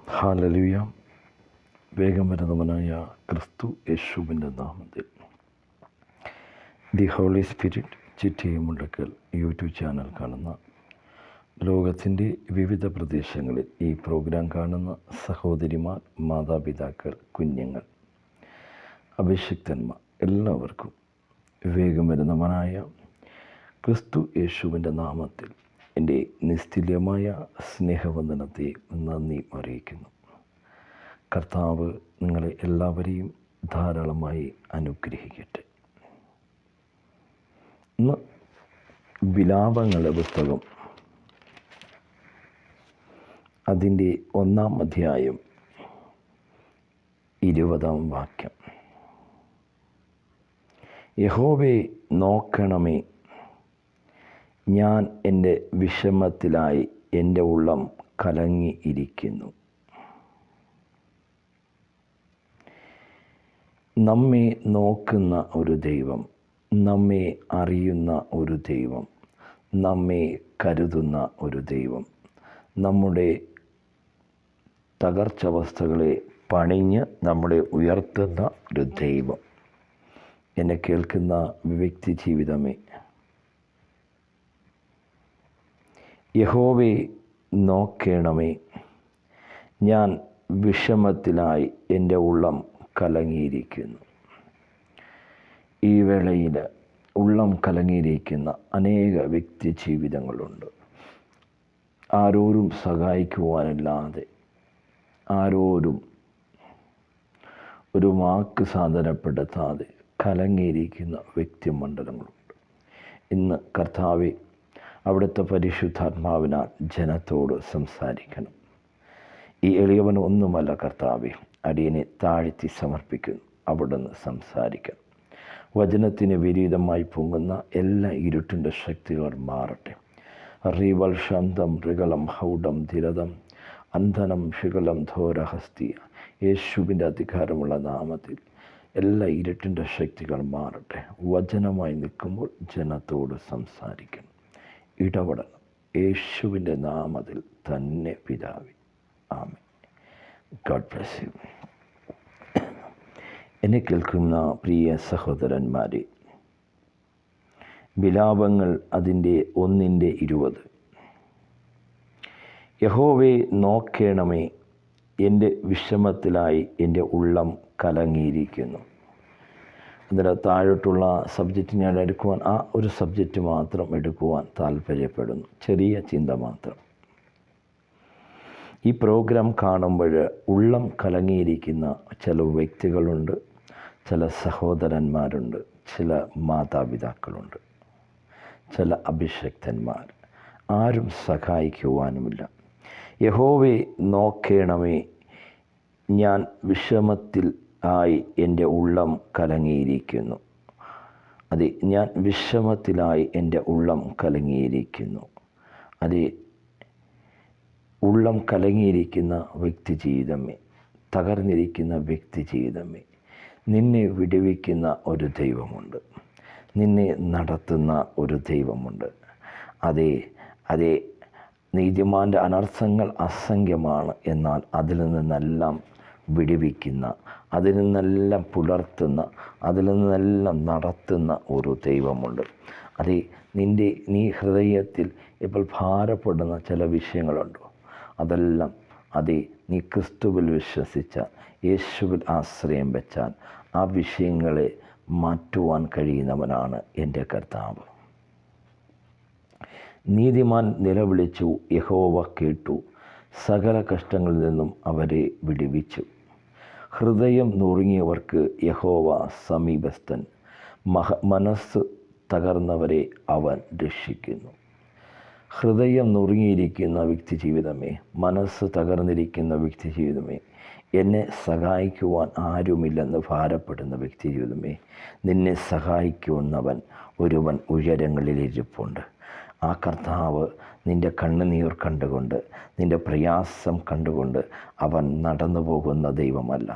Hallelujah. വേഗം വരുന്നവനായ ക്രിസ്തു യേശുവിൻ്റെ നാമത്തിൽ the holy spirit Chittayamundakkal YouTube channel കാണുന്ന ലോകത്തിൻ്റെ വിവിധ പ്രദേശങ്ങളിൽ ഈ പ്രോഗ്രാം കാണുന്ന സഹോദരിമാർ, മാതാപിതാക്കൾ, കുഞ്ഞുങ്ങൾ, അഭിഷിക്തന്മാർ എല്ലാവർക്കും വേഗം വരുന്നവനായ ക്രിസ്തു യേശുവിൻ്റെ നാമത്തിൽ എൻ്റെ നിസ്തുല്യമായ സ്നേഹവന്ദനത്തെ നന്ദി അറിയിക്കുന്നു. കർത്താവ് നിങ്ങളെ എല്ലാവരെയും ധാരാളമായി അനുഗ്രഹിക്കട്ടെ. ഇന്ന് വിലാപങ്ങളുടെ പുസ്തകം അതിൻ്റെ 1-ാം അധ്യായം 20-ാം വാക്യം. യഹോവേ നോക്കണമേ, ഞാൻ എൻ്റെ വിഷമത്തിലായി എൻ്റെ ഉള്ളം കലങ്ങിയിരിക്കുന്നു. നമ്മെ നോക്കുന്ന ഒരു ദൈവം, നമ്മെ അറിയുന്ന ഒരു ദൈവം, നമ്മെ കരുതുന്ന ഒരു ദൈവം, നമ്മുടെ തകർച്ചവസ്ഥകളെ പണിഞ്ഞ് നമ്മളെ ഉയർത്തുന്ന ഒരു ദൈവം. എന്നെ കേൾക്കുന്ന വ്യക്തി ജീവിതമേ, യഹോവേ നോക്കേണമേ, ഞാൻ വിഷമത്തിലായി എൻ്റെ ഉള്ളം കലങ്ങിയിരിക്കുന്നു. ഈ വേളയിൽ ഉള്ളം കലങ്ങിയിരിക്കുന്ന അനേക വ്യക്തി ജീവിതങ്ങളുണ്ട്. ആരോരും സഹായിക്കുവാനില്ലാതെ, ആരോരും ഒരു വാക്ക് സാധനപ്പെടുത്താതെ കലങ്ങിയിരിക്കുന്ന വ്യക്തിമണ്ഡലങ്ങളുണ്ട്. ഇന്ന് കർത്താവെ, അവിടുത്തെ പരിശുദ്ധാത്മാവിനാൽ ജനത്തോട് സംസാരിക്കണം. ഈ എളിയവൻ ഒന്നുമല്ല കർത്താവെ, അടിയനെ താഴ്ത്തി സമർപ്പിക്കുന്നു. അവിടുന്ന് സംസാരിക്കണം. വചനത്തിന് വിപരീതമായി പൊങ്ങുന്ന എല്ലാ ഇരുട്ടിൻ്റെ ശക്തികൾ മാറട്ടെ. റീവൽ ശാന്തം ഋഗളം ഹൗഡം ധിരതം അന്ധനം ശിഖലം ധോരഹസ്തിയ. യേശുവിൻ്റെ അധികാരമുള്ള നാമത്തിൽ എല്ലാ ഇരുട്ടിൻ്റെ ശക്തികൾ മാറട്ടെ. വചനമായി നിൽക്കുമ്പോൾ ജനത്തോട് സംസാരിക്കണം, ഇടപെടണം. യേശുവിൻ്റെ നാമത്തിൽ തന്നെ പിതാവേ, ആമേൻ. God bless U. എന്നെ കേൾക്കുന്ന പ്രിയ സഹോദരന്മാരെ, വിലാപങ്ങൾ അതിൻ്റെ 1-20. യഹോവേ നോക്കേണമേ, എൻ്റെ വിഷമത്തിലായി എൻ്റെ ഉള്ളം കലങ്ങിയിരിക്കുന്നു. അതിന് താഴോട്ടുള്ള സബ്ജക്റ്റ് ഞാൻ എടുക്കുവാൻ, ആ ഒരു സബ്ജക്റ്റ് മാത്രം എടുക്കുവാൻ താല്പര്യപ്പെടുന്നു. ചെറിയ ചിന്ത മാത്രം. ഈ പ്രോഗ്രാം കാണുമ്പോൾ ഉള്ളം കലങ്ങിയിരിക്കുന്ന ചില വ്യക്തികളുണ്ട്, ചില സഹോദരന്മാരുണ്ട്, ചില മാതാപിതാക്കളുണ്ട്, ചില അഭിഷിക്തന്മാർ. ആരും സഹായിക്കുവാനുമില്ല. യഹോവേ നോക്കേണമേ, ഞാൻ വിഷമത്തിൽ ആയി എൻ്റെ ഉള്ളം കലങ്ങിയിരിക്കുന്നു. അതെ, ഞാൻ വിഷമത്തിലായി എൻ്റെ ഉള്ളം കലങ്ങിയിരിക്കുന്നു. അതെ, ഉള്ളം കലങ്ങിയിരിക്കുന്ന വ്യക്തി ജീവിതമേ, തകർന്നിരിക്കുന്ന വ്യക്തി ജീവിതമേ, നിന്നെ വിടുവിക്കുന്ന ഒരു ദൈവമുണ്ട്, നിന്നെ നടത്തുന്ന ഒരു ദൈവമുണ്ട്. അതെ, നീതിമാൻ്റെ അനർത്ഥങ്ങൾ അസംഖ്യമാണ്, എന്നാൽ അതിൽ നിന്നെല്ലാം വിടുവിക്കുന്ന, അതിൽ നിന്നെല്ലാം പുലർത്തുന്ന, അതിൽ നിന്നെല്ലാം നടത്തുന്ന ഒരു ദൈവമുണ്ട്. അതെ, നീ ഹൃദയത്തിൽ ഇപ്പോൾ ഭാരപ്പെടുന്ന ചില വിഷയങ്ങളുണ്ടോ? അതെല്ലാം അതെ, നീ ക്രിസ്തുവിൽ വിശ്വസിച്ച, യേശുവിൽ ആശ്രയം വെച്ചാൽ ആ വിഷയങ്ങളെ മാറ്റുവാൻ കഴിയുന്നവനാണ് എൻ്റെ കർത്താവ്. നീതിമാൻ നിലവിളിച്ചു, യഹോവ കേട്ടു, സകല കഷ്ടങ്ങളിൽ നിന്നും അവരെ വിടുവിച്ചു. ഹൃദയം നുറുങ്ങിയവർക്ക് യഹോവ സമീപസ്ഥൻ, മനസ്സ് തകർന്നവരെ അവൻ രക്ഷിക്കുന്നു. ഹൃദയം നുറുങ്ങിയിരിക്കുന്ന വ്യക്തി ജീവിതമേ, മനസ്സ് തകർന്നിരിക്കുന്ന വ്യക്തി ജീവിതമേ, എന്നെ സഹായിക്കുവാൻ ആരുമില്ലെന്ന് ഭാരപ്പെടുന്ന വ്യക്തി ജീവിതമേ, നിന്നെ സഹായിക്കുന്നവൻ ഒരുവൻ ഉയരങ്ങളിലിരിപ്പുണ്ട്. ആ കർത്താവ് നിൻ്റെ കണ്ണുനീർ കണ്ടുകൊണ്ട്, നിൻ്റെ പ്രയാസം കണ്ടുകൊണ്ട് അവൻ നടന്നു പോകുന്ന ദൈവമല്ല.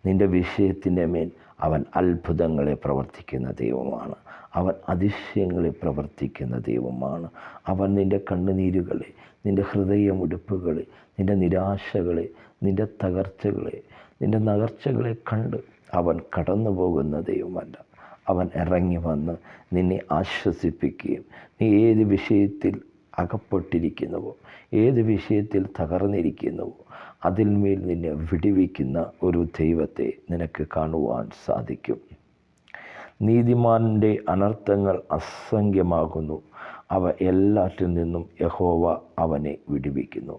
നിൻ്റെ വിഷയത്തിൻ്റെ മേൽ അവൻ അത്ഭുതങ്ങളെ പ്രവർത്തിക്കുന്ന ദൈവമാണ്. അവൻ അതിശയങ്ങളെ പ്രവർത്തിക്കുന്ന ദൈവമാണ്. അവൻ നിൻ്റെ കണ്ണുനീരുകളെ, നിൻ്റെ ഹൃദയമുടുപ്പുകളെ, നിൻ്റെ നിരാശകളെ, നിൻ്റെ തകർച്ചകളെ, നിൻ്റെ നകർച്ചകളെ കണ്ട് അവൻ കടന്നു പോകുന്ന ദൈവമല്ല. അവൻ ഇറങ്ങി വന്ന് നിന്നെ ആശ്വസിപ്പിക്കുകയും നീ ഏത് വിഷയത്തിൽ അകപ്പെട്ടിരിക്കുന്നുവോ, ഏത് വിഷയത്തിൽ തകർന്നിരിക്കുന്നുവോ അതിന്മേൽ നിന്നെ വിടുവിക്കുന്ന ഒരു ദൈവത്തെ നിനക്ക് കാണുവാൻ സാധിക്കും. നീതിമാൻ്റെ അനർത്ഥങ്ങൾ അസംഖ്യമാകുന്നു, അവ എല്ലാറ്റിൽ നിന്നും യഹോവ അവനെ വിടുവിക്കുന്നു.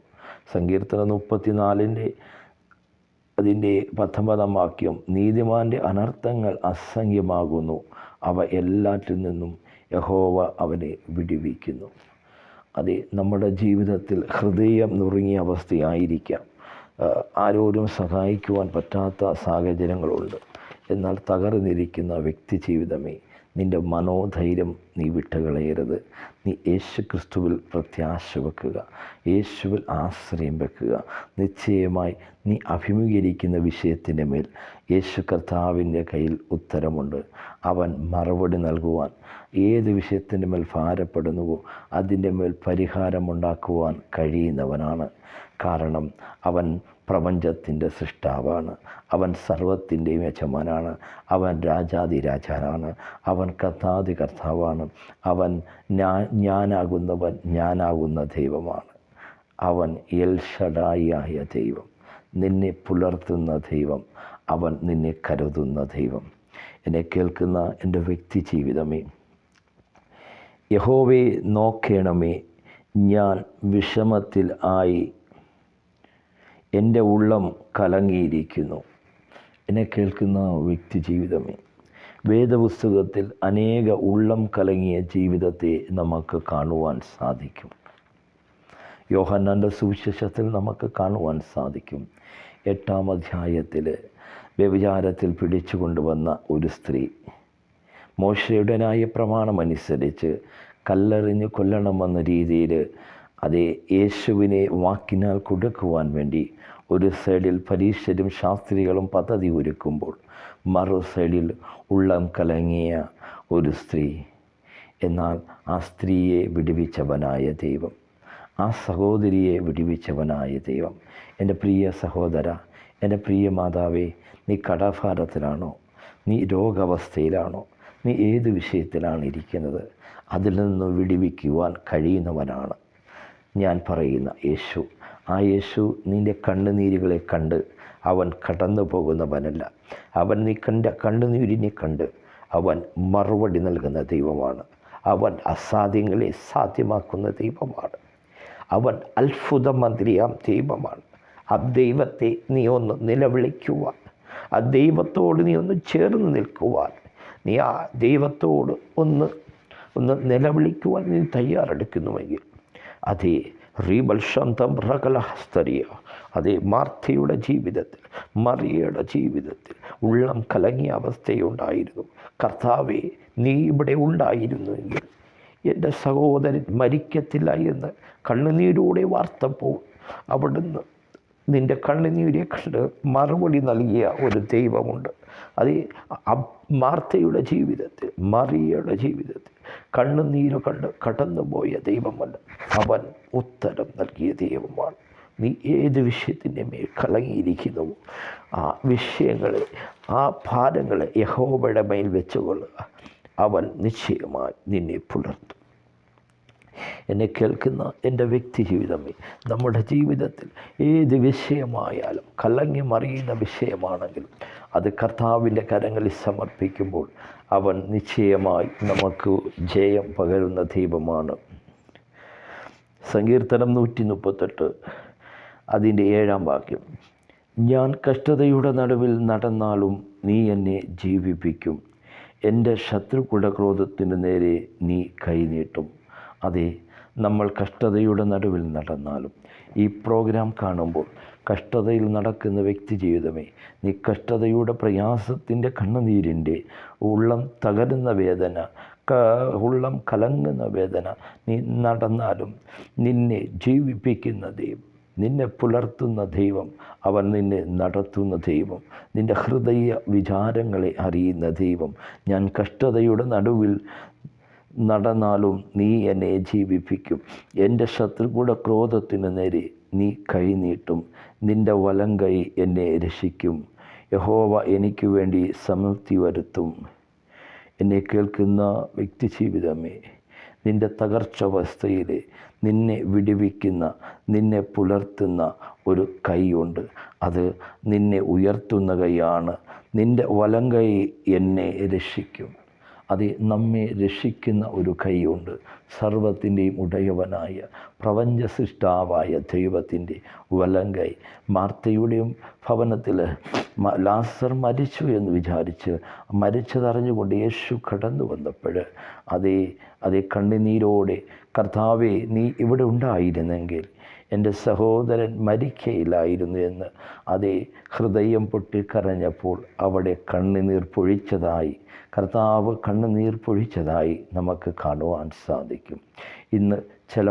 സങ്കീർത്തനം 34 അതിൻ്റെ 19 വാക്യം, നീതിമാൻ്റെ അനർത്ഥങ്ങൾ അസംഖ്യമാകുന്നു, അവ എല്ലാറ്റിൽ നിന്നും യഹോവ അവനെ വിടുവിക്കുന്നു. അതെ, നമ്മുടെ ജീവിതത്തിൽ ഹൃദയം നുറുങ്ങിയ അവസ്ഥയായിരിക്കാം, ആരോരും സഹായിക്കുവാൻ പറ്റാത്ത സാഹചര്യങ്ങളുണ്ട്. എന്നാൽ തകർന്നിരിക്കുന്ന വ്യക്തി ജീവിതമേ, നിൻ്റെ മനോധൈര്യം നീ വിട്ടുകളയരുത്. നീ യേശു ക്രിസ്തുവിൽ പ്രത്യാശ വെക്കുക, യേശുവിൽ ആശ്രയം വെക്കുക. നിശ്ചയമായി നീ അഭിമുഖീകരിക്കുന്ന വിഷയത്തിൻ്റെ മേൽ യേശു കർത്താവിൻ്റെ കയ്യിൽ ഉത്തരമുണ്ട്. അവൻ മറുപടി നൽകുവാൻ, ഏത് വിഷയത്തിൻ്റെ മേൽ ഭാരപ്പെടുന്നുവോ അതിൻ്റെ മേൽ പരിഹാരമുണ്ടാക്കുവാൻ കഴിയുന്നവനാണ്. കാരണം അവൻ പ്രപഞ്ചത്തിൻ്റെ സൃഷ്ടാവാണ്, അവൻ സർവത്തിൻ്റെയും യജമാനാണ്, അവൻ രാജാതിരാജാനാണ്, അവൻ കർത്താതി കർത്താവാണ്, അവൻ ഞാനാകുന്നവൻ ഞാനാകുന്ന ദൈവമാണ്. അവൻ എൽ ഷഡായിയായ ദൈവം, നിന്നെ പുലർത്തുന്ന ദൈവം, അവൻ നിന്നെ കരുതുന്ന ദൈവം. എന്നെ കേൾക്കുന്ന എൻ്റെ വ്യക്തി ജീവിതമേ, യഹോവേ നോക്കേണമേ, ഞാൻ വിഷമത്തിൽ ആയി, എൻ്റെ ഉള്ളം കലങ്ങിയിരിക്കുന്നു. എന്നെ കേൾക്കുന്ന വ്യക്തി ജീവിതമേ, വേദപുസ്തകത്തിൽ അനേക ഉള്ളം കലങ്ങിയ ജീവിതത്തെ നമുക്ക് കാണുവാൻ സാധിക്കും. യോഹന്നാൻ്റെ സുവിശേഷത്തിൽ നമുക്ക് കാണുവാൻ സാധിക്കും. 8-ാം അധ്യായത്തിൽ വ്യഭിചാരത്തിൽ പിടിച്ചു കൊണ്ടുവന്ന ഒരു സ്ത്രീ മോശയുടെ ന്യായപ്രമാണമനുസരിച്ച് കല്ലെറിഞ്ഞ് കൊല്ലണമെന്ന രീതിയിൽ അതേ യേശുവിനെ വാക്കിനാൽ കൊടുക്കുവാൻ വേണ്ടി ഒരു സൈഡിൽ പരീശരും ശാസ്ത്രികളും പദ്ധതി ഒരുക്കുമ്പോൾ മറു സൈഡിൽ ഉള്ളം കലങ്ങിയ ഒരു സ്ത്രീ. എന്നാൽ ആ സ്ത്രീയെ വിടുവിച്ചവനായ ദൈവം, ആ സഹോദരിയെ വിടുവിച്ചവനായ ദൈവം. എൻ്റെ പ്രിയ സഹോദര, എൻ്റെ പ്രിയ മാതാവേ, നീ കടഭാരത്തിലാണോ? നീ രോഗാവസ്ഥയിലാണോ? നീ ഏത് വിഷയത്തിലാണ് ഇരിക്കുന്നത്? അതിൽ നിന്ന് വിടുവിക്കുവാൻ കഴിയുന്നവനാണ് ഞാൻ പറയുന്ന യേശു. ആ യേശു നിൻ്റെ കണ്ണുനീരുകളെ കണ്ട് അവൻ കടന്നു പോകുന്നവനല്ല. അവൻ നീ കണ്ട കണ്ണുനീരിനെ കണ്ട് അവൻ മറുപടി നൽകുന്ന ദൈവമാണ്. അവൻ അസാധ്യങ്ങളെ സാധ്യമാക്കുന്ന ദൈവമാണ്. അവൻ അത്ഭുത മന്ത്രിയാം ദൈവമാണ്. ആ ദൈവത്തെ നീ ഒന്ന് നിലവിളിക്കുവാൻ, ആ ദൈവത്തോട് നീ ഒന്ന് ചേർന്ന് നിൽക്കുവാൻ, നീ ആ ദൈവത്തോട് ഒന്ന് നിലവിളിക്കുവാൻ നീ തയ്യാറെടുക്കുന്നുവെങ്കിൽ അതേ റീബൽശന്തം റകലഹസ്തരിയ, അതേ മാർത്തയുടെ ജീവിതത്തിൽ, മറിയയുടെ ജീവിതത്തിൽ ഉള്ളം കലങ്ങിയ അവസ്ഥയുണ്ടായിരുന്നു. കർത്താവേ, നീ ഇവിടെ ഉണ്ടായിരുന്നുവെങ്കിൽ എൻ്റെ സഹോദരൻ മരിക്കത്തില്ല എന്ന് കണ്ണുനീരോടെ വാർത്തപ്പോൾ അവിടുന്ന് നിൻ്റെ കണ്ണുനീരെ കണ്ട് മറുപടി നൽകിയ ഒരു ദൈവമുണ്ട്. അത് മാർത്തയുടെ ജീവിതത്തിൽ, മറിയയുടെ ജീവിതത്തിൽ കണ്ണുനീര് കണ്ട് കടന്നുപോയ ദൈവമല്ല, അവൻ ഉത്തരം നൽകിയ ദൈവമാണ്. നീ ഏത് വിഷയത്തിൻ്റെ മേൽ കലങ്ങിയിരിക്കുന്നുവോ ആ വിഷയങ്ങളെ, ആ ഭാരങ്ങളെ യഹോവയുടെ മേൽ വെച്ചുകൊള്ളുക. അവൻ നിശ്ചയമായി നിന്നെ പുലർത്തും. എന്നെ കേൾക്കുന്ന എൻ്റെ വ്യക്തി ജീവിതമേ, നമ്മുടെ ജീവിതത്തിൽ ഏത് വിഷയമായാലും, കലങ്ങി മറിയുന്ന വിഷയമാണെങ്കിലും അത് കർത്താവിൻ്റെ കരങ്ങളിൽ സമർപ്പിക്കുമ്പോൾ അവൻ നിശ്ചയമായി നമുക്ക് ജയം പകരുന്ന ദൈവമാണ്. സങ്കീർത്തനം 138 അതിൻ്റെ 7-ാം വാക്യം, ഞാൻ കഷ്ടതയുടെ നടുവിൽ നടന്നാലും നീ എന്നെ ജീവിപ്പിക്കും, എൻ്റെ ശത്രുക്കളുടെ ക്രോധത്തിന് നേരെ നീ കൈനീട്ടും. അതെ, നമ്മൾ കഷ്ടതയുടെ നടുവിൽ നടന്നാലും, ഈ പ്രോഗ്രാം കാണുമ്പോൾ കഷ്ടതയിൽ നടക്കുന്ന വ്യക്തി ജീവിതമേ, നീ കഷ്ടതയുടെ പ്രയാസത്തിൻ്റെ കണ്ണുനീരിൻ്റെ ഉള്ളം തകരുന്ന വേദന, ഉള്ളം കലങ്ങുന്ന വേദന നീ നടന്നാലും നിന്നെ ജീവിപ്പിക്കുന്ന ദൈവം, നിന്നെ പുലർത്തുന്ന ദൈവം, അവൻ നിന്നെ നടത്തുന്ന ദൈവം, നിൻ്റെ ഹൃദയ വിചാരങ്ങളെ അറിയുന്ന ദൈവം. ഞാൻ കഷ്ടതയുടെ നടുവിൽ നടന്നാലും നീ എന്നെ ജീവിപ്പിക്കും, എൻ്റെ ശത്രുക്കളുടെ ക്രോധത്തിന് നേരെ നീ കൈ നീട്ടും, നിൻ്റെ വലം കൈ എന്നെ രക്ഷിക്കും. യഹോവ എനിക്ക് വേണ്ടി സമൃദ്ധി വരുത്തും. എന്നെ കേൾക്കുന്ന വ്യക്തി ജീവിതമേ, നിൻ്റെ തകർച്ചവസ്ഥയിൽ നിന്നെ വിടുവിക്കുന്ന, നിന്നെ പുലർത്തുന്ന ഒരു കൈയുണ്ട്. അത് നിന്നെ ഉയർത്തുന്ന കൈയാണ്. നിൻ്റെ വലം കൈ എന്നെ രക്ഷിക്കും. അത് നമ്മെ രക്ഷിക്കുന്ന ഒരു കൈയുണ്ട്. സർവത്തിൻ്റെയും ഉടയവനായ പ്രപഞ്ച സൃഷ്ടാവായ ദൈവത്തിൻ്റെ വലം കൈ. മാർത്തയുടെയും ഭവനത്തിൽ ലാസർ മരിച്ചു എന്ന് വിചാരിച്ച് മരിച്ചതറിഞ്ഞുകൊണ്ട് യേശു കടന്നു വന്നപ്പോൾ അതേ കണ്ണുനീരോടെ, കർത്താവേ, നീ ഇവിടെ ഉണ്ടായിരുന്നെങ്കിൽ എൻ്റെ സഹോദരൻ മരിക്കയില്ലായിരുന്നു എന്ന് ഹൃദയം പൊട്ടിക്കരഞ്ഞപ്പോൾ അവിടെ കണ്ണുനീർ പൊഴിച്ചതായി, കർത്താവ് കണ്ണുനീർ പൊഴിച്ചതായി നമുക്ക് കാണുവാൻ സാധിക്കും. ഇന്ന് ചില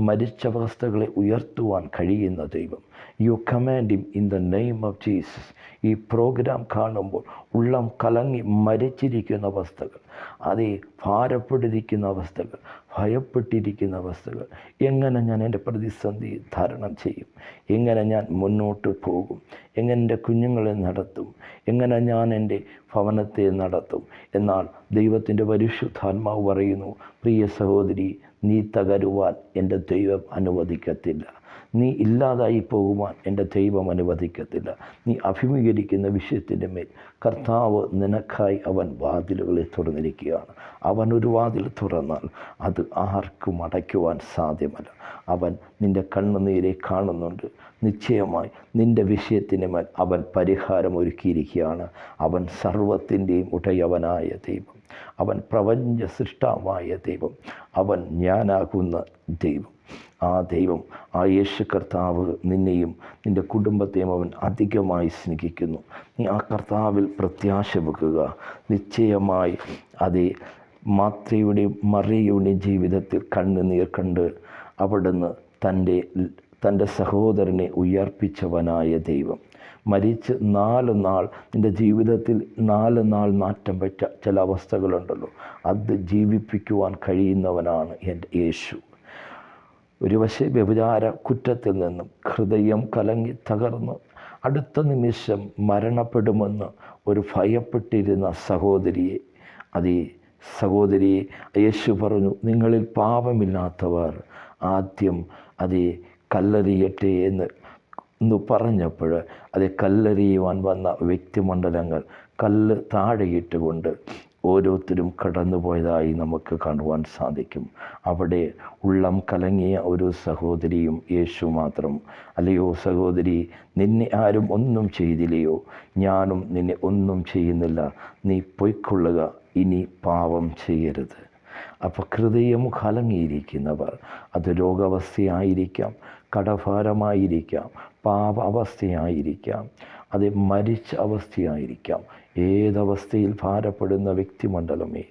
മരിച്ചവസ്ഥകളെ ഉയർത്തുവാൻ കഴിയുന്ന ദൈവം. You command him in the name of Jesus. ഈ പ്രോഗ്രാം കാണുമ്പോൾ ഉള്ളം കലങ്ങി മരിച്ചിരിക്കുന്ന അവസ്ഥകൾ, ഭാരപ്പെട്ടിരിക്കുന്ന അവസ്ഥകൾ, ഭയപ്പെട്ടിരിക്കുന്ന അവസ്ഥകൾ, എങ്ങനെ ഞാൻ എൻ്റെ പ്രതിസന്ധി തരണം ചെയ്യും, എങ്ങനെ ഞാൻ മുന്നോട്ട് പോകും, എങ്ങനെ എൻ്റെ കുഞ്ഞുങ്ങളെ നടത്തും, എങ്ങനെ ഞാൻ എൻ്റെ ഭവനത്തെ നടത്തും. എന്നാൽ ദൈവത്തിൻ്റെ പരിശുദ്ധാത്മാവ് പറയുന്നു, പ്രിയ സഹോദരി, നീ തകരുവാൻ എൻ്റെ ദൈവം അനുവദിക്കത്തില്ല. നീ ഇല്ലാതായി പോകുവാൻ എൻ്റെ ദൈവം അനുവദിക്കത്തില്ല. നീ അഭിമുഖീകരിക്കുന്ന വിഷയത്തിൻ്റെ മേൽ കർത്താവ് നിനക്കായി അവൻ വാതിലുകളെ തുറന്നിരിക്കുകയാണ്. അവനൊരു വാതിൽ തുറന്നാൽ അത് ആർക്കും അടയ്ക്കുവാൻ സാധ്യമല്ല. അവൻ നിൻ്റെ കണ്ണുനീരെ കാണുന്നുണ്ട്. നിശ്ചയമായി നിൻ്റെ വിഷയത്തിന് മേൽ അവൻ പരിഹാരം ഒരുക്കിയിരിക്കുകയാണ്. അവൻ സർവത്തിൻ്റെയും ഉടയവനായ ദൈവം. അവൻ പ്രപഞ്ച സൃഷ്ടാവായ ദൈവം. അവൻ ഞാനാകുന്ന ദൈവം. ആ ദൈവം, ആ യേശു കർത്താവ് നിന്നെയും നിൻ്റെ കുടുംബത്തെയും അവൻ അധികമായി സ്നേഹിക്കുന്നു. നീ ആ കർത്താവിൽ പ്രത്യാശ വെക്കുക. നിശ്ചയമായി മാർത്തയുടെയും മറിയയുടെയും ജീവിതത്തിൽ കണ്ണുനീർ കണ്ട് അവിടുന്ന് തൻ്റെ സഹോദരനെ ഉയർപ്പിച്ചവനായ ദൈവം. മരിച്ച് 4 നാൾ നിൻ്റെ ജീവിതത്തിൽ 4 നാൾ നാറ്റം പറ്റ ചില അവസ്ഥകളുണ്ടല്ലോ, അത് ജീവിപ്പിക്കുവാൻ കഴിയുന്നവനാണ് എൻ്റെ യേശു. ഒരു വശേ വ്യഭിചാര കുറ്റത്തിൽ നിന്നും ഹൃദയം കലങ്ങി തകർന്ന് അടുത്ത നിമിഷം മരണപ്പെടുമെന്ന് ഒരു ഭയപ്പെട്ടിരുന്ന സഹോദരിയെ യേശു പറഞ്ഞു, നിങ്ങളിൽ പാപമില്ലാത്തവർ ആദ്യം കല്ലെറിയട്ടെ എന്ന് പറഞ്ഞപ്പോൾ കല്ലെറിയുവാൻ വന്ന വ്യക്തിമണ്ഡലങ്ങൾ കല്ല് താഴെയിട്ടുകൊണ്ട് ഓരോരുത്തരും കടന്നുപോയതായി നമുക്ക് കാണുവാൻ സാധിക്കും. അവിടെ ഉള്ളം കലങ്ങിയ ഒരു സഹോദരിയും യേശു മാത്രം. അല്ലയോ സഹോദരി, നിന്നെ ആരും ഒന്നും ചെയ്തില്ലയോ? ഞാനും നിന്നെ ഒന്നും ചെയ്യുന്നില്ല. നീ പൊയ്ക്കൊള്ളുക, ഇനി പാപം ചെയ്യരുത്. അപ്പോൾ ഹൃദയം കലങ്ങിയിരിക്കുന്നവർ, അത് രോഗാവസ്ഥയായിരിക്കാം, കടഭാരമായിരിക്കാം, പാപ അവസ്ഥയായിരിക്കാം, അത് മരിച്ച അവസ്ഥയായിരിക്കാം. ഏതവസ്ഥയിൽ ഭാരപ്പെടുന്ന വ്യക്തിമണ്ഡലമേ,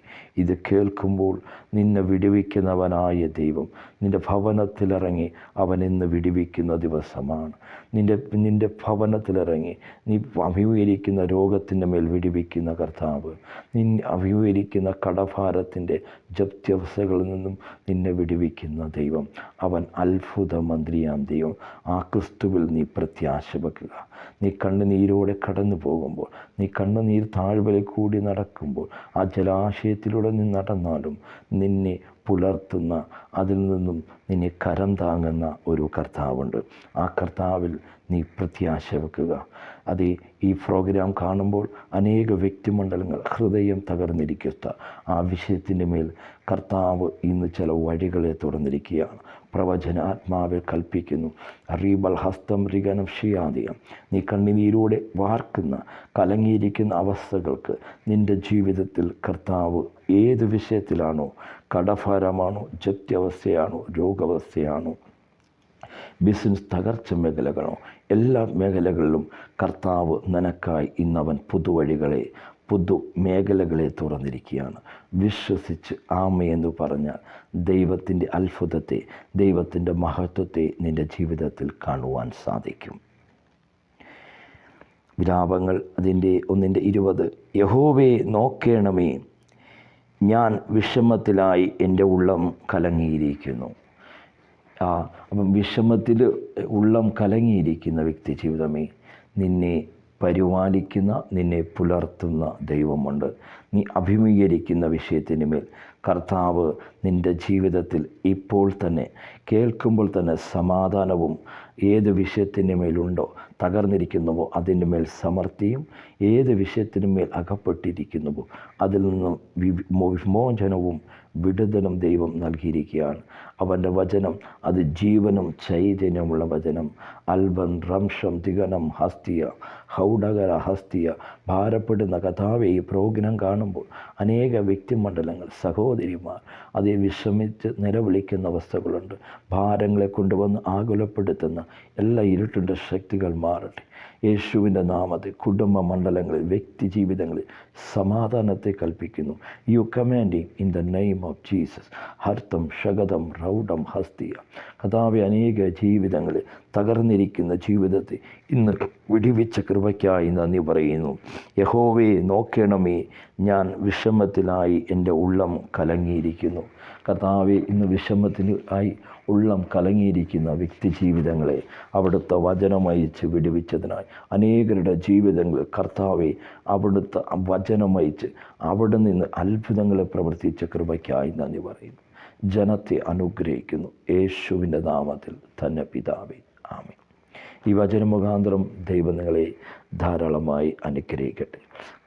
ഇത് കേൾക്കുമ്പോൾ നിന്നെ വിടുവിക്കുന്നവനായ ദൈവം നിൻ്റെ ഭവനത്തിലിറങ്ങി അവൻ ഇന്ന് വിടുവിക്കുന്ന ദിവസമാണ്. നിൻ്റെ ഭവനത്തിലിറങ്ങി നീ അഭിമുഖീകരിക്കുന്ന രോഗത്തിൻ്റെ മേൽ വിടുവിക്കുന്ന കർത്താവ്, നിന്നെ അഭിമുഖീകരിക്കുന്ന കടഭാരത്തിൻ്റെ ജപ്ത്യവസ്ഥകളിൽ നിന്നും നിന്നെ വിടുവിക്കുന്ന ദൈവം, അവൻ അത്ഭുത മന്ത്രിയാം ദൈവം. ആ ക്രിസ്തുവിൽ നീ പ്രത്യാശ വെക്കുക. നീ കണ്ണുനീരോടെ കടന്നു പോകുമ്പോൾ, നീ കണ്ണുനീർ താഴ്വരയിൽ കൂടി നടക്കുമ്പോൾ, ആ ജലാശയത്തിലൂടെ നീ നടന്നാലും നിന്നെ പുലർത്തുന്ന, അതിൽ നിന്നും നിന്നെ കരം താങ്ങുന്ന ഒരു കർത്താവുണ്ട്. ആ കർത്താവിൽ നീ പ്രത്യാശ വെക്കുക. ഈ പ്രോഗ്രാം കാണുമ്പോൾ അനേക വ്യക്തിമണ്ഡലങ്ങൾ ഹൃദയം തകർന്നിരിക്കുന്ന ആ വിഷയത്തിൻ്റെ മേൽ കർത്താവ് ഇന്ന് ചില വഴികളെ തുറന്നിരിക്കുകയാണ്. പ്രവചനാത്മാവിൽ കൽപ്പിക്കുന്നു, റീബൽ ഹസ്തം റിഗനം ഷിയാദിയം. നീ കണ്ണുനീരോടെ വാർക്കുന്ന കലങ്ങിയിരിക്കുന്ന അവസ്ഥകൾക്ക് നിൻ്റെ ജീവിതത്തിൽ കർത്താവ് ഏത് വിഷയത്തിലാണോ, കടഭാരമാണോ, ജപ്ത്യവസ്ഥയാണോ, രോഗാവസ്ഥയാണോ, ബിസിനസ് തകർച്ച മേഖലകളോ, എല്ലാ മേഖലകളിലും കർത്താവ് നിനക്കായി ഇന്നവൻ പുതു മേഖലകളെ തുറന്നിരിക്കുകയാണ്. വിശ്വസിച്ച് ആമയെന്ന് പറഞ്ഞാൽ ദൈവത്തിൻ്റെ അത്ഭുതത്തെ, ദൈവത്തിൻ്റെ മഹത്വത്തെ നിൻ്റെ ജീവിതത്തിൽ കാണുവാൻ സാധിക്കും. വിലാപങ്ങൾ 1:20. യഹോവേ നോക്കേണമേ, ഞാൻ വിഷമത്തിലായി എൻ്റെ ഉള്ളം കലങ്ങിയിരിക്കുന്നു. അപ്പം വിഷമത്തിൽ ഉള്ളം കലങ്ങിയിരിക്കുന്ന വ്യക്തി ജീവിതമേ, നിന്നെ പരിപാലിക്കുന്ന, നിന്നെ പുലർത്തുന്ന ദൈവമുണ്ട്. നീ അഭിമുഖീകരിക്കുന്ന വിഷയത്തിന് മേൽ കർത്താവ് നിൻ്റെ ജീവിതത്തിൽ ഇപ്പോൾ തന്നെ കേൾക്കുമ്പോൾ തന്നെ സമാധാനവും, ഏത് വിഷയത്തിൻ്റെ മേലുണ്ടോ തകർന്നിരിക്കുന്നുവോ അതിൻ്റെ മേൽ സമൃദ്ധിയും, ഏത് വിഷയത്തിനു മേൽ അകപ്പെട്ടിരിക്കുന്നുവോ അതിൽ നിന്നും വിമോചനവും വിടുതലും ദൈവം നൽകിയിരിക്കുകയാണ്. അവൻ്റെ വചനം അത് ജീവനും ചൈതന്യമുള്ള വചനം. അൽബൻ റംഷം തികനം ഹസ്തിയ ഹൗഡകര ഹസ്തിയ. ഭാരപ്പെടുന്ന കഥാവെ, ഈ പ്രോഗ്രാം കാണുമ്പോൾ അനേക വ്യക്തിമണ്ഡലങ്ങൾ, സഹോദരിമാർ അതേ വിഷമിച്ച് നിലവിളിക്കുന്ന അവസ്ഥകളുണ്ട്. ഭാരങ്ങളെ കൊണ്ടുവന്ന് ആകുലപ്പെടുത്തുന്ന എല്ലാ ഇരുട്ടിൻ്റെ ശക്തികൾ മാറട്ടെ യേശുവിൻ്റെ നാമത്തിൽ. കുടുംബ മണ്ഡലങ്ങളിൽ, വ്യക്തി ജീവിതങ്ങളിൽ സമാധാനത്തെ കൽപ്പിക്കുന്നു. You commanding in the name of Jesus. ഹർത്തം ഷഗതം റൗഡം ഹസ്തിയ. കർത്താവേ, അനേക ജീവിതങ്ങളിൽ തകർന്നിരിക്കുന്ന ജീവിതത്തെ ഇന്ന് വിടിവിച്ച കൃപയ്ക്കായി നന്ദി പറയുന്നു. യഹോവേ, നോക്കണമേ, ഞാൻ വിഷമത്തിലായി എൻ്റെ ഉള്ളം കലങ്ങിയിരിക്കുന്നു. കർത്താവെ, ഇന്ന് വിഷമത്തിനായി ഉള്ളം കലങ്ങിയിരിക്കുന്ന വ്യക്തി ജീവിതങ്ങളെ അവിടുത്തെ വചനമയച്ച് വിടുവിച്ചതിനായി അനേകരുടെ ജീവിതങ്ങൾ കർത്താവെ അവിടുത്തെ വചനമയച്ച് അവിടെ നിന്ന് അത്ഭുതങ്ങളെ പ്രവർത്തിച്ച കൃപയ്ക്കായി നന്ദി പറയുന്നു. ജനത്തെ അനുഗ്രഹിക്കുന്നു യേശുവിൻ്റെ നാമത്തിൽ തന്നെ പിതാവേ, ആമേൻ. ഈ വചനമുഖാന്തരം ദൈവം നിങ്ങളെ ധാരാളമായി അനുഗ്രഹിക്കട്ടെ.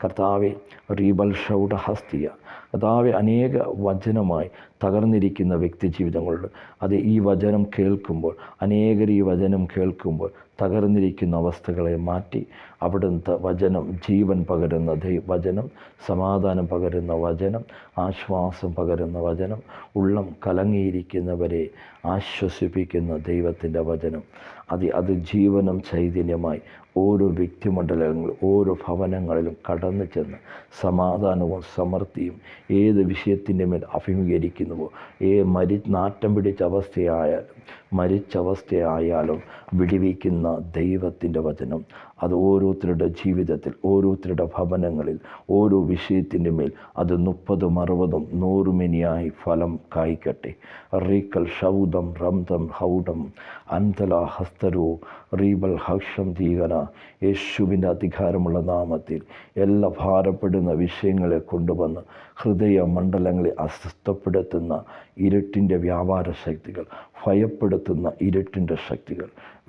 കർത്താവെ, റീബൽ ഷൗഡ ഹസ്തിയ. കർത്താവെ, അനേക വചനമായി തകർന്നിരിക്കുന്ന വ്യക്തി ജീവിതങ്ങളുണ്ട്. അത് ഈ വചനം കേൾക്കുമ്പോൾ, അനേകർ ഈ വചനം കേൾക്കുമ്പോൾ തകർന്നിരിക്കുന്ന അവസ്ഥകളെ മാറ്റി അവിടുത്തെ വചനം, ജീവൻ പകരുന്ന വചനം, സമാധാനം പകരുന്ന വചനം, ആശ്വാസം പകരുന്ന വചനം, ഉള്ളം കലങ്ങിയിരിക്കുന്നവരെ ആശ്വസിപ്പിക്കുന്ന ദൈവത്തിൻ്റെ വചനം, അത് ജീവനും ചൈതന്യമായി ഓരോ വ്യക്തിമണ്ഡലങ്ങളും ഓരോ ഭവനങ്ങളിലും കടന്നു ചെന്ന് സമാധാനവും സമൃദ്ധിയും ഏത് വിഷയത്തിൻ്റെ മേൽ അഭിമുഖീകരിക്കുന്നുവോ, നാറ്റം പിടിച്ച അവസ്ഥയായാലും മരിച്ച അവസ്ഥയായാലും വിടിവിക്കുന്ന ദൈവത്തിൻ്റെ വചനം അത് ഓരോരുത്തരുടെ ജീവിതത്തിൽ, ഓരോരുത്തരുടെ ഭവനങ്ങളിൽ, ഓരോ വിഷയത്തിൻ്റെ മേൽ അത് 30, 60, 100 മേനിയായി ഫലം കായ്ക്കട്ടെ. റീക്കൽ ഷൗദം റംദം ഹൗഡം അന്തല ഹസ്തരോ റീബൽ ഹക്ഷം തീകന. യേശുവിൻ്റെ അധികാരമുള്ള നാമത്തിൽ എല്ലാ ഭാരപ്പെടുന്ന വിഷയങ്ങളെ കൊണ്ടുവന്ന് ഹൃദയമണ്ഡലങ്ങളെ അസ്വസ്ഥപ്പെടുത്തുന്ന ഇരുട്ടിൻ്റെ വ്യാപാര ശക്തികൾ, ഭയപ്പെടുത്തുന്ന ഇരുട്ടിൻ്റെ ശക്തികൾ,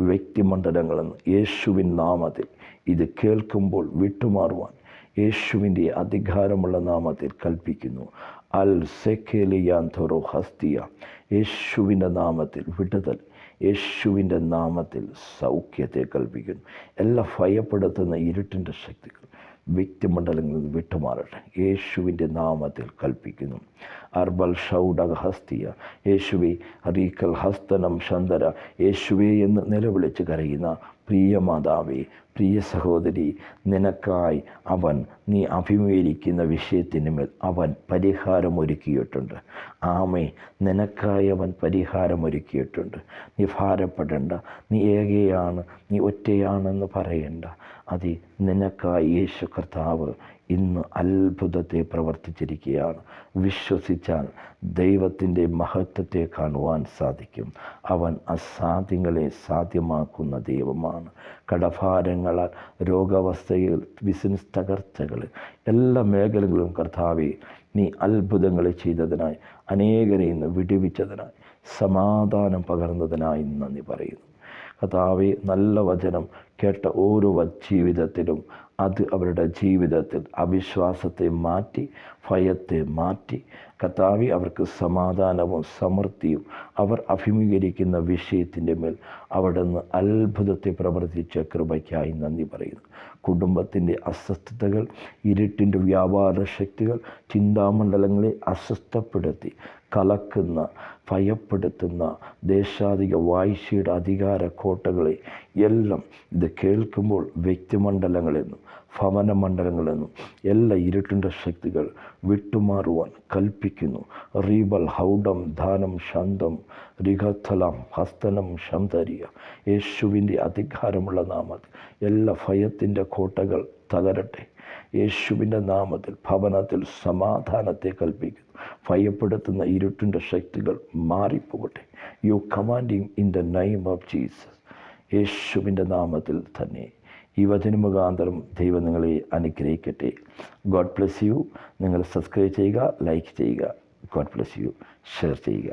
വ്യക്തിമണ്ഡലങ്ങളെന്ന് യേശുവിൻ നാമത്തിൽ ഇത് കേൾക്കുമ്പോൾ വിട്ടുമാറുവാൻ യേശുവിൻ്റെ അധികാരമുള്ള നാമത്തിൽ കൽപ്പിക്കുന്നു. അൽ സെക്കേലിയാന്തോറോ ഹസ്തിയ. യേശുവിൻ്റെ നാമത്തിൽ വിടുതൽ, യേശുവിൻ്റെ നാമത്തിൽ സൗഖ്യത്തെ കൽപ്പിക്കുന്നു. എല്ലാ ഭയപ്പെടുത്തുന്ന ഇരുട്ടിൻ്റെ ശക്തികൾ വ്യക്തിമണ്ഡലങ്ങളിൽ നിന്ന് വിട്ടുമാറട്ടെ യേശുവിൻ്റെ നാമത്തിൽ കൽപ്പിക്കുന്നു. അർബൽ ഷൗഡ ഹസ്തിയ. യേശുവേ, റീക്കൽ ഹസ്തനം ശന്തര. യേശുവേ എന്ന് നിലവിളിച്ച് കരയുന്ന പ്രിയ മാതാവേ, പ്രിയ സഹോദരി, നിനക്കായി നീ അഭിമുഖീകരിക്കുന്ന വിഷയത്തിന് മേൽ അവൻ പരിഹാരമൊരുക്കിയിട്ടുണ്ട്. ആമേ, നിനക്കായി അവൻ പരിഹാരമൊരുക്കിയിട്ടുണ്ട്. നീ ഭാരപ്പെടേണ്ട, നീ ഏകയാണ്, നീ ഒറ്റയാണെന്ന് പറയണ്ട. അതെ, നിനക്കായി യേശു കർത്താവ് ഇന്ന് അത്ഭുതത്തെ പ്രവർത്തിച്ചിരിക്കുകയാണ്. വിശ്വസിച്ചാൽ ദൈവത്തിൻ്റെ മഹത്വത്തെ കാണുവാൻ സാധിക്കും. അവൻ അസാധ്യങ്ങളെ സാധ്യമാക്കുന്ന ദൈവമാണ്. കടഭാരങ്ങളാൽ, രോഗാവസ്ഥയിൽ, ബിസിനസ് തകർച്ചകൾ, എല്ലാ മേഖലകളിലും കർത്താവെ നീ അത്ഭുതങ്ങൾ ചെയ്തതിനായി, അനേകരെ ഇന്ന് വിടുവിച്ചതിനായി, സമാധാനം പകർന്നതിനായി നന്ദി പറയുന്നു. കർത്താവെ, നല്ല വചനം കേട്ട ഓരോ ജീവിതത്തിലും അത് അവരുടെ ജീവിതത്തിൽ അവിശ്വാസത്തെ മാറ്റി, ഭയത്തെ മാറ്റി, കർത്താവെ അവർക്ക് സമാധാനവും സമൃദ്ധിയും അവർ അഭിമുഖീകരിക്കുന്ന വിഷയത്തിൻ്റെ മേൽ അവിടുന്ന് അത്ഭുതത്തെ പ്രവർത്തിച്ച കൃപയ്ക്കായി നന്ദി പറയുന്നു. കുടുംബത്തിൻ്റെ അസ്വസ്ഥതകൾ, ഇരുട്ടിൻ്റെ വ്യാപാര ശക്തികൾ, ചിന്താമണ്ഡലങ്ങളെ അസ്വസ്ഥപ്പെടുത്തി കലക്കുന്ന, ഭയപ്പെടുത്തുന്ന ദേശാധിക വാഴ്ചയുടെ അധികാര കോട്ടകളെ എല്ലാം ഇത് കേൾക്കുമ്പോൾ വ്യക്തിമണ്ഡലങ്ങളെന്നും ഭവനമണ്ഡലങ്ങളെന്നും എല്ലാ ഇരുട്ടിൻ്റെ ശക്തികൾ വിട്ടുമാറുവാൻ കൽപ്പിക്കുന്നു. റീബൽ ഹൗഡം ധാനം ശാന്തം റിഹത്തലം ഹസ്തനം ശന്തരിയ. യേശുവിൻ്റെ അധികാരമുള്ള നാമത്തിൽ എല്ലാ ഭയത്തിൻ്റെ കോട്ടകൾ തകരട്ടെ. യേശുവിൻ്റെ നാമത്തിൽ ഭവനത്തിൽ സമാധാനത്തെ കൽപ്പിക്കുന്നു. ഭയപ്പെടുത്തുന്ന ഇരുട്ടിൻ്റെ ശക്തികൾ മാറിപ്പോകട്ടെ. You commanding in the name of Jesus. യേശുവിൻ്റെ നാമത്തിൽ തന്നെ ഈ വചന മുഖാന്തരം ദൈവം നിങ്ങളെ അനുഗ്രഹിക്കട്ടെ. God bless you. നിങ്ങൾ സബ്സ്ക്രൈബ് ചെയ്യുക, ലൈക്ക് ചെയ്യുക. God bless you. ഷെയർ ചെയ്യുക.